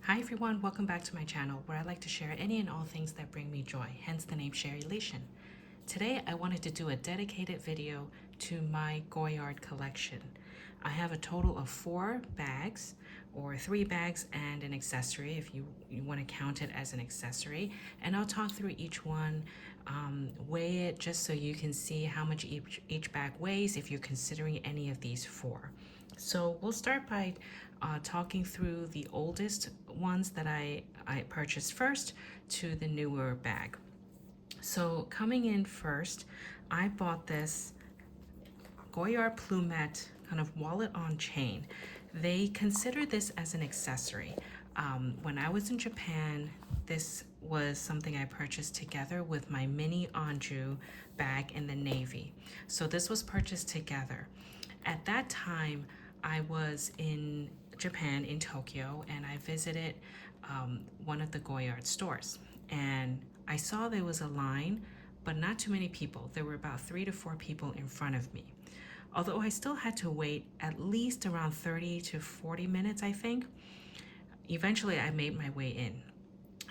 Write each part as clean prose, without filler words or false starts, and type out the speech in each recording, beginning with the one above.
Hi everyone, welcome back to my channel where I like to share any and all things that bring me joy, hence the name Sharelation. Today I wanted to do a dedicated video to my Goyard collection. I have a total of 4 bags, or 3 bags and an accessory if you want to count it as an accessory, and I'll talk through each one, weigh it just so you can see how much each bag weighs if you're considering any of these 4. So we'll start by talking through the oldest ones that I purchased first to the newer bag. So coming in first, I bought this Goyard Plumet kind of wallet on chain. They consider this as an accessory. When I was in Japan, this was something I purchased together with my mini Anjou bag in the navy. So this was purchased together. At that time, I was in Japan, in Tokyo, and I visited one of the Goyard stores. And I saw there was a line, but not too many people. There were about 3 to 4 people in front of me. Although I still had to wait at least around 30 to 40 minutes, I think. Eventually, I made my way in.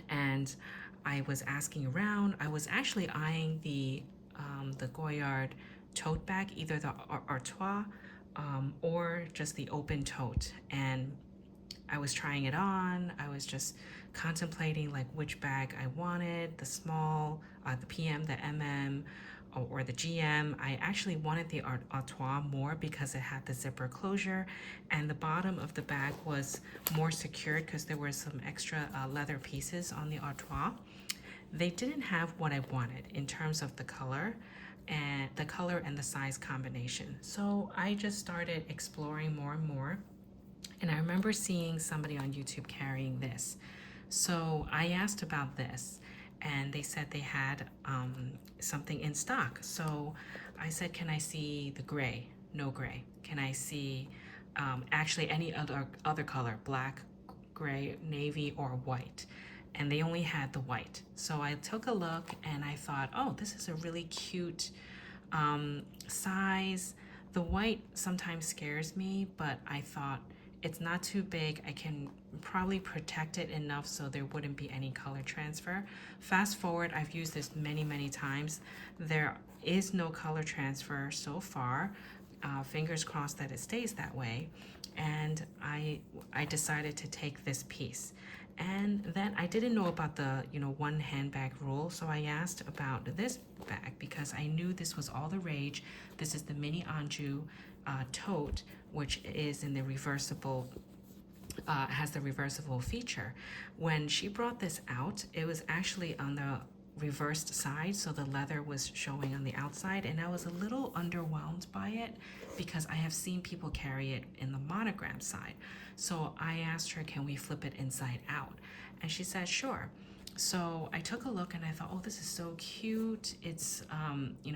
And I was asking around. I was actually eyeing the Goyard tote bag, either the Artois or just the open tote. And I was trying it on. I was just contemplating like which bag I wanted, the small, the PM, the MM, or the GM. I actually wanted the Artois more because it had the zipper closure, and the bottom of the bag was more secured because there were some extra leather pieces on the Artois. They didn't have what I wanted in terms of the color and the size combination. So I just started exploring more and more. And I remember seeing somebody on YouTube carrying this. So I asked about this, and they said they had something in stock. So I said, can I see the gray? No gray. Can I see actually any other color, black, gray, navy, or white? And they only had the white. So I took a look and I thought, oh, this is a really cute size. The white sometimes scares me, but I thought it's not too big. I can probably protect it enough so there wouldn't be any color transfer. Fast forward, I've used this many times. There is no color transfer so far. Fingers crossed that it stays that way. And I decided to take this piece. And then I didn't know about the one handbag rule, so I asked about this bag because I knew this was all the rage. This is the mini Anjou tote, which is in the reversible, has the reversible feature. When she brought this out, it was actually on the reversed side, so the leather was showing on the outside, and I was a little underwhelmed by it because I have seen people carry it in the monogram side. So I asked her, can we flip it inside out? And she said sure. So I took a look and I thought, oh, this is so cute. It's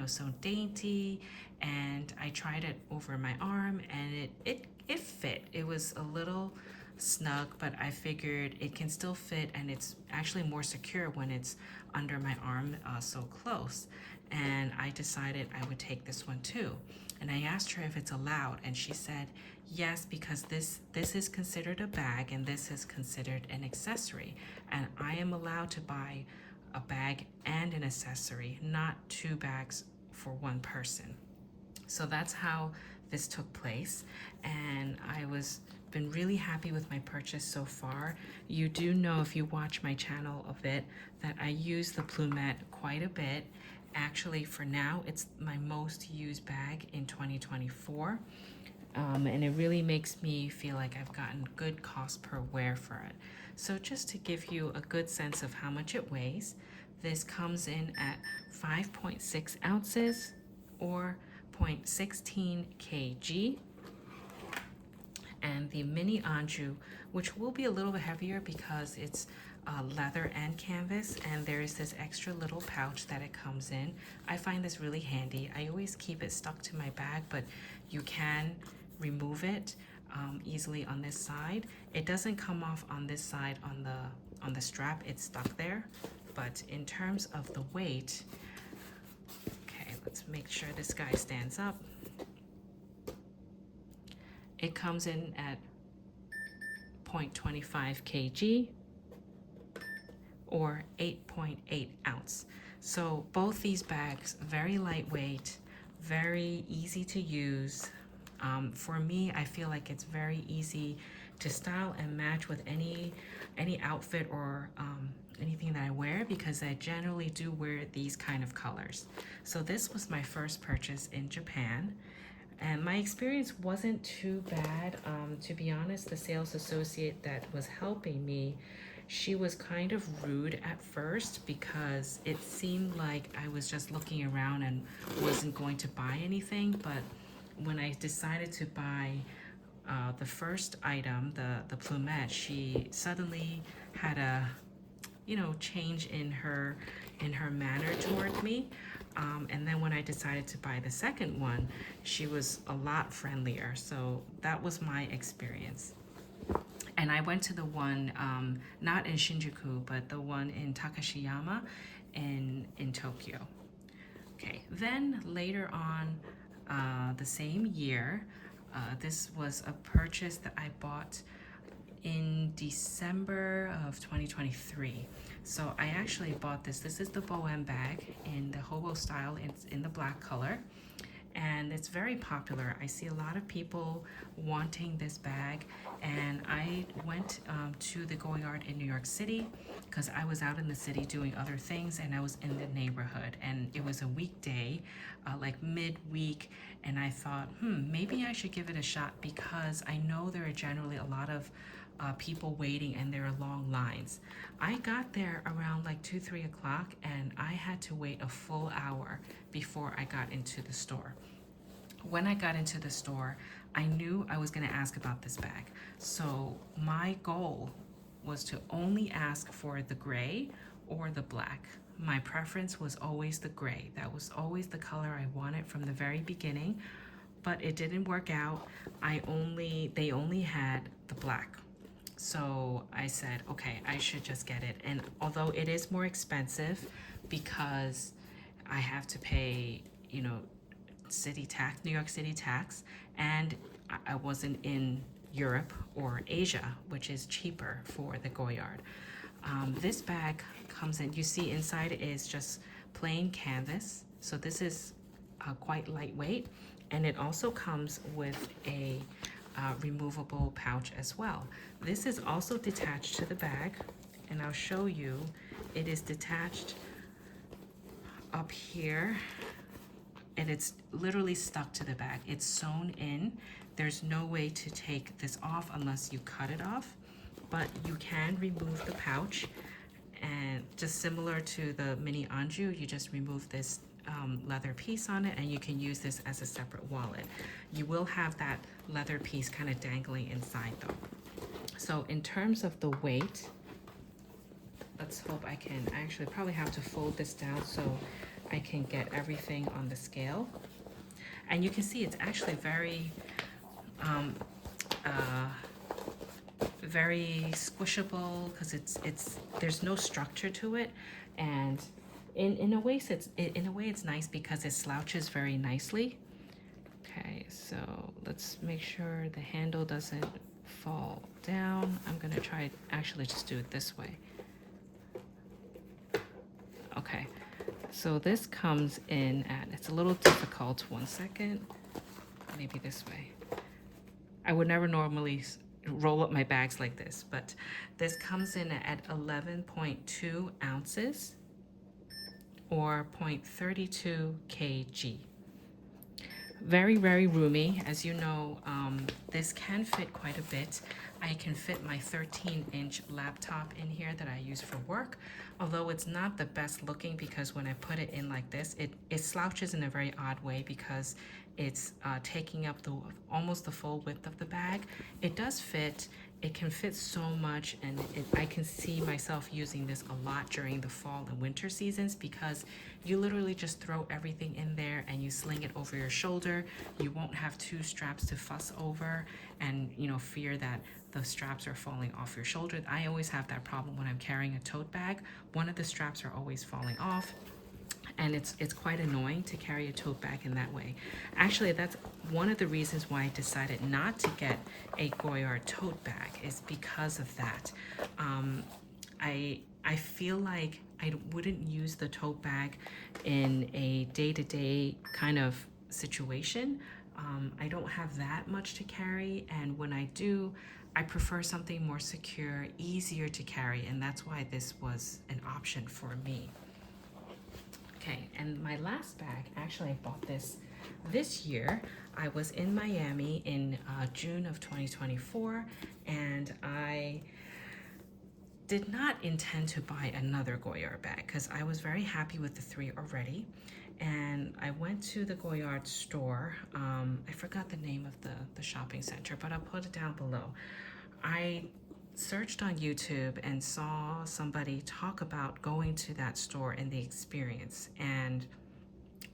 so dainty. And I tried it over my arm and it fit. It was a little snug, but I figured it can still fit, and it's actually more secure when it's under my arm so close. And I decided I would take this one too. And I asked her if it's allowed, and she said yes, because this is considered a bag and this is considered an accessory, and I am allowed to buy a bag and an accessory, not 2 bags for one person. So that's how this took place, and I was been really happy with my purchase so far. You do know, if you watch my channel a bit, that I use the Plumet quite a bit. Actually, for now, it's my most used bag in 2024. And it really makes me feel like I've gotten good cost per wear for it. So just to give you a good sense of how much it weighs, this comes in at 5.6 ounces or 0.16 kg. And the mini Anjou, which will be a little bit heavier because it's leather and canvas, and there is this extra little pouch that it comes in. I find this really handy. I always keep it stuck to my bag, but you can remove it easily on this side. It doesn't come off on this side on the strap. It's stuck there. But in terms of the weight, okay, let's make sure this guy stands up. It comes in at 7.25 kg or 8.8 ounce. So both these bags, very lightweight, very easy to use. For me, I feel like it's very easy to style and match with any outfit or anything that I wear, because I generally do wear these kind of colors. So this was my first purchase in Japan, and my experience wasn't too bad. To be honest, the sales associate that was helping me, she was kind of rude at first because it seemed like I was just looking around and wasn't going to buy anything. But when I decided to buy the first item, the Plumet, she suddenly had a change in her manner toward me. And then when I decided to buy the second one, she was a lot friendlier. So that was my experience. And I went to the one, not in Shinjuku, but the one in Takashiyama in Tokyo. Okay, then later on, the same year, this was a purchase that I bought in December of 2023. So I actually bought this. This is the Boheme bag in the hobo style. It's in the black color, and it's very popular. I see a lot of people wanting this bag, and I went to the Goyard in New York City because I was out in the city doing other things, and I was in the neighborhood, and it was a weekday, like midweek, and I thought, maybe I should give it a shot, because I know there are generally a lot of people waiting and there are long lines. I got there around like 2-3 o'clock, and I had to wait a full hour before I got into the store. When I got into the store, I knew I was going to ask about this bag. So my goal was to only ask for the gray or the black. My preference was always the gray. That was always the color I wanted from the very beginning, but it didn't work out. They only had the black. So I said, okay, I should just get it. And although it is more expensive because I have to pay, city tax, New York City tax, and I wasn't in Europe or Asia, which is cheaper for the Goyard. This bag comes in, you see inside is just plain canvas. So this is quite lightweight, and it also comes with a removable pouch as well. This is also detached to the bag, and I'll show you. It is detached up here, and it's literally stuck to the bag. It's sewn in. There's no way to take this off unless you cut it off, but you can remove the pouch, and just similar to the mini Anjou, you just remove this leather piece on it, and you can use this as a separate wallet. You will have that leather piece kind of dangling inside though. So in terms of the weight, let's hope I actually probably have to fold this down so I can get everything on the scale. And you can see it's actually very very squishable, because there's no structure to it, and in a way it's nice because it slouches very nicely. Okay, so let's make sure the handle doesn't fall down. I'm gonna try actually just do it this way. Okay, so this comes in at, it's a little difficult, 1 second, maybe this way. I would never normally roll up my bags like this, but this comes in at 11.2 ounces or 0.32 kg. Very, very roomy. As you know, this can fit quite a bit. I can fit my 13-inch laptop in here that I use for work, although it's not the best looking, because when I put it in like this, it slouches in a very odd way because it's taking up almost the full width of the bag. It does fit. It can fit so much, and I can see myself using this a lot during the fall and winter seasons, because you literally just throw everything in there and you sling it over your shoulder. You won't have two straps to fuss over and fear that the straps are falling off your shoulder. I always have that problem when I'm carrying a tote bag. One of the straps are always falling off. and it's quite annoying to carry a tote bag in that way. Actually, that's one of the reasons why I decided not to get a Goyard tote bag, is because of that. I feel like I wouldn't use the tote bag in a day-to-day kind of situation. I don't have that much to carry, and when I do, I prefer something more secure, easier to carry, and that's why this was an option for me. Okay, and my last bag, actually I bought this year. I was in Miami in June of 2024, and I did not intend to buy another Goyard bag because I was very happy with the 3 already. And I went to the Goyard store. I forgot the name of the shopping center, but I'll put it down below. I searched on YouTube and saw somebody talk about going to that store and the experience, and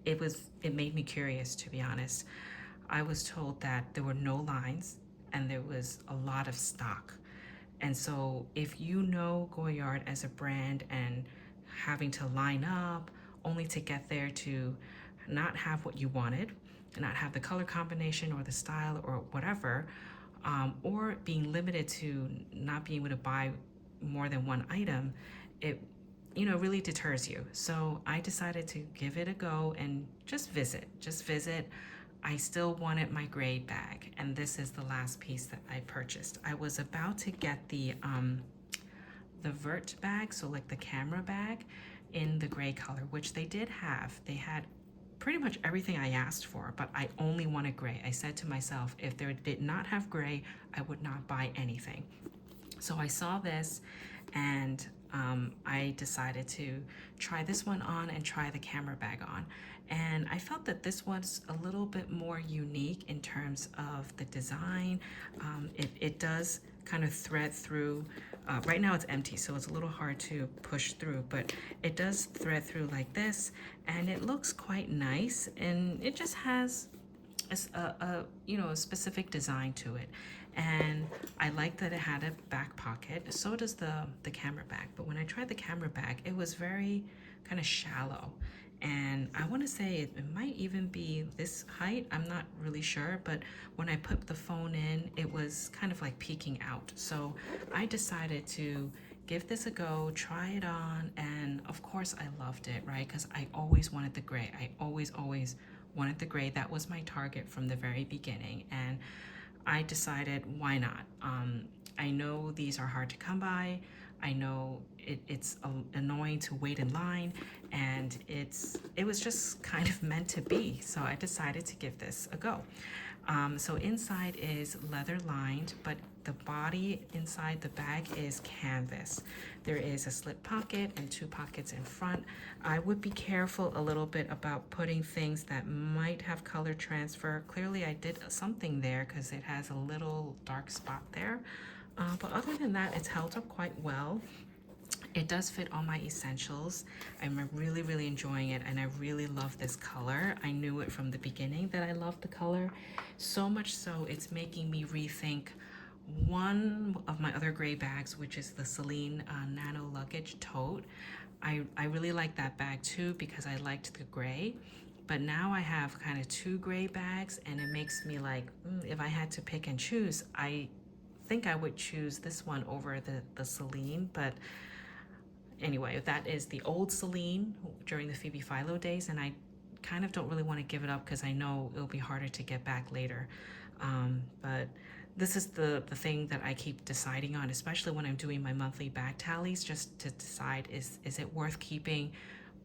it made me curious, to be honest. I was told that there were no lines and there was a lot of stock. And so if you know Goyard as a brand and having to line up only to get there to not have what you wanted, not have the color combination or the style or whatever, or being limited to not being able to buy more than one item, it really deters you. So I decided to give it a go and just visit. I still wanted my gray bag, and this is the last piece that I purchased. I was about to get the vert bag, so like the camera bag, in the gray color, which they did have. They had pretty much everything I asked for, but I only wanted gray. I said to myself, if they did not have gray, I would not buy anything. So I saw this, and I decided to try this one on and try the camera bag on. And I felt that this was a little bit more unique in terms of the design. It does kind of thread through. Right now it's empty, so it's a little hard to push through, but it does thread through like this, and it looks quite nice, and it just has a specific design to it. And I like that it had a back pocket. So does the camera bag. But when I tried the camera bag, it was very kind of shallow. And I want to say it might even be this height. I'm not really sure. But when I put the phone in, it was kind of like peeking out. So I decided to give this a go, try it on. And of course, I loved it, right? Because I always wanted the gray. I always wanted the gray. That was my target from the very beginning. And I decided, why not? I know these are hard to come by. I know it's annoying to wait in line, and it was just kind of meant to be. So I decided to give this a go. So inside is leather lined, but the body inside the bag is canvas. There is a slip pocket and 2 pockets in front. I would be careful a little bit about putting things that might have color transfer. Clearly I did something there because it has a little dark spot there. But other than that, it's held up quite well. It does fit all my essentials. I'm really enjoying it, and I really love this color. I knew it from the beginning that I loved the color, so much so it's making me rethink one of my other gray bags, which is the Celine Nano Luggage Tote. I really like that bag too because I liked the gray, but now I have kind of 2 gray bags, and it makes me like, if I had to pick and choose, I think I would choose this one over the Celine. But anyway, that is the old Celine during the Phoebe Philo days, and I kind of don't really want to give it up because I know it'll be harder to get back later. But this is the thing that I keep deciding on, especially when I'm doing my monthly bag tallies, just to decide, is it worth keeping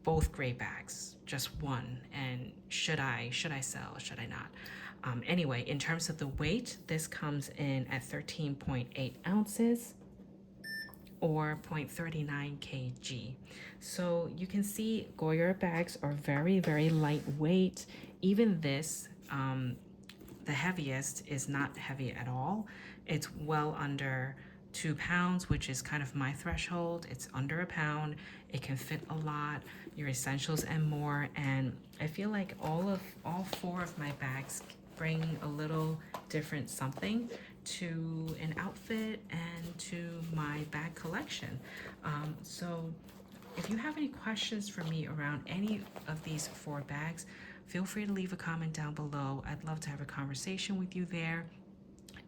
both gray bags, just one, and should I sell, should I not? Anyway, in terms of the weight, this comes in at 13.8 ounces or 0.39 kg. So you can see Goyard bags are very lightweight. Even this, the heaviest, is not heavy at all. It's well under 2 pounds, which is kind of my threshold. It's under a pound. It can fit a lot, your essentials and more. And I feel like all 4 of my bags bring a little different something to an outfit and to my bag collection. So If you have any questions for me around any of these 4 bags, feel free to leave a comment down below. I'd love to have a conversation with you there.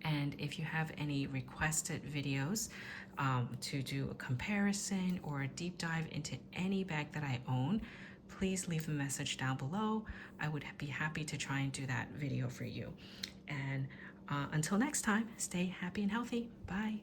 And if you have any requested videos to do a comparison or a deep dive into any bag that I own, please leave a message down below. I would be happy to try and do that video for you. And until next time, stay happy and healthy. Bye.